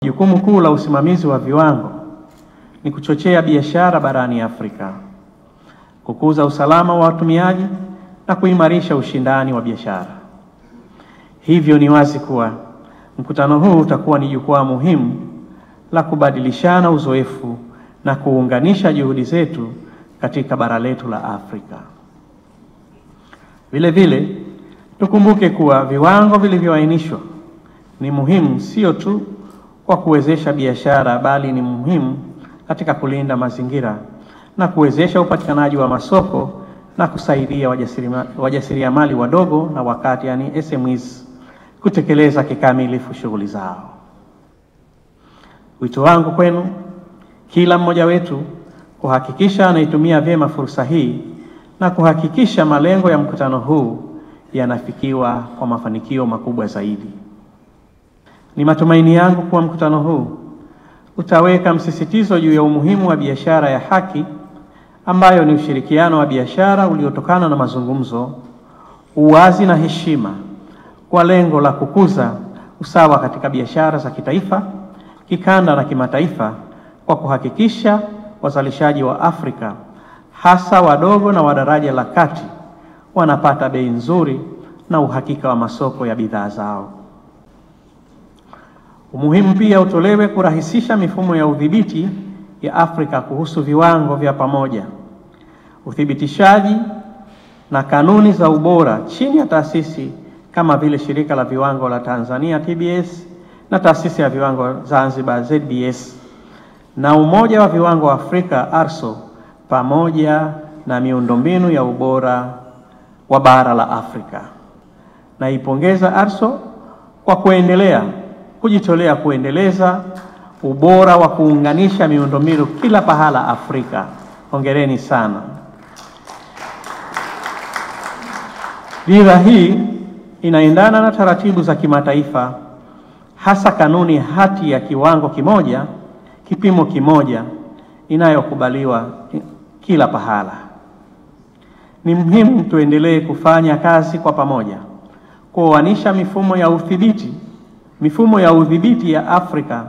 Jukumu kuu la usimamizi wa viwango ni kuchochea biashara barani Afrika, kukuza usalama wa watumiaji na kuimarisha ushindani wa biashara. Hivyo ni wazi kuwa mkutano huu utakuwa ni jukwaa muhimu la kubadilishana uzoefu na kuunganisha juhudi zetu katika bara letu la Afrika. Vile vile, tukumbuke kuwa viwango vilivyoainishwa ni muhimu sio tu kwa kuwezesha biashara, bali ni muhimu katika kulinda mazingira na kuwezesha upatikanaji wa masoko na kusaidia wajasiriamali wadogo na wakati, yani SMEs, kutekeleza kikamilifu shughuli zao. Wito wangu kwenu, kila mmoja wetu, kuhakikisha anaitumia vyema fursa hii na kuhakikisha malengo ya mkutano huu yanafikiwa kwa mafanikio makubwa zaidi. Ni matumaini yangu kuwa mkutano huu utaweka msisitizo juu ya umuhimu wa biashara ya haki, ambayo ni ushirikiano wa biashara uliotokana na mazungumzo, uwazi na heshima, kwa lengo la kukuza usawa katika biashara za kitaifa, kikanda na kimataifa, kwa kuhakikisha wazalishaji wa Afrika, hasa wadogo na wa daraja la kati, wanapata bei nzuri na uhakika wa masoko ya bidhaa zao. Umuhimu pia utolewe kurahisisha mifumo ya udhibiti ya Afrika kuhusu viwango vya pamoja, uthibitishaji na kanuni za ubora chini ya taasisi kama vile Shirika la Viwango la Tanzania TBS na Taasisi ya Viwango Zanzibar ZBS na Umoja wa Viwango Afrika ARSO, pamoja na miundombinu ya ubora wa bara la Afrika. Naipongeza ARSO kwa kujitolea kuendeleza ubora wa kuunganisha miundombinu kila pahala Afrika. Hongereni sana. Dira hii inaendana na taratibu za kimataifa, hasa kanuni hati ya kiwango kimoja, kipimo kimoja, inayokubaliwa kila pahala. Ni muhimu tuendelee kufanya kazi kwa pamoja kuoanisha mifumo ya udhibiti ya Afrika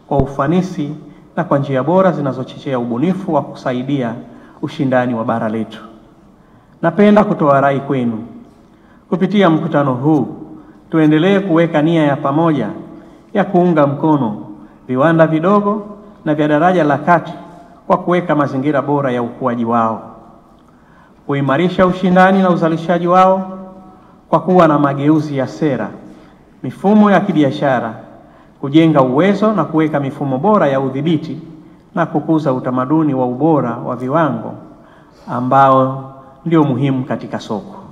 kwa ufanisi na kwa njia bora zinazochochea ubunifu wa kusaidia ushindani wa bara letu. Napenda kutoa rai kwenu, kupitia mkutano huu tuendelee kuweka nia ya pamoja ya kuunga mkono viwanda vidogo na vya daraja la kati kwa kuweka mazingira bora ya ukuaji wao, kuimarisha ushindani na uzalishaji wao kwa kuwa na mageuzi ya sera, mifumo ya kibiashara, kujenga uwezo na kuweka mifumo bora ya udhibiti na kukuza utamaduni wa ubora wa viwango ambao ndio muhimu katika soko.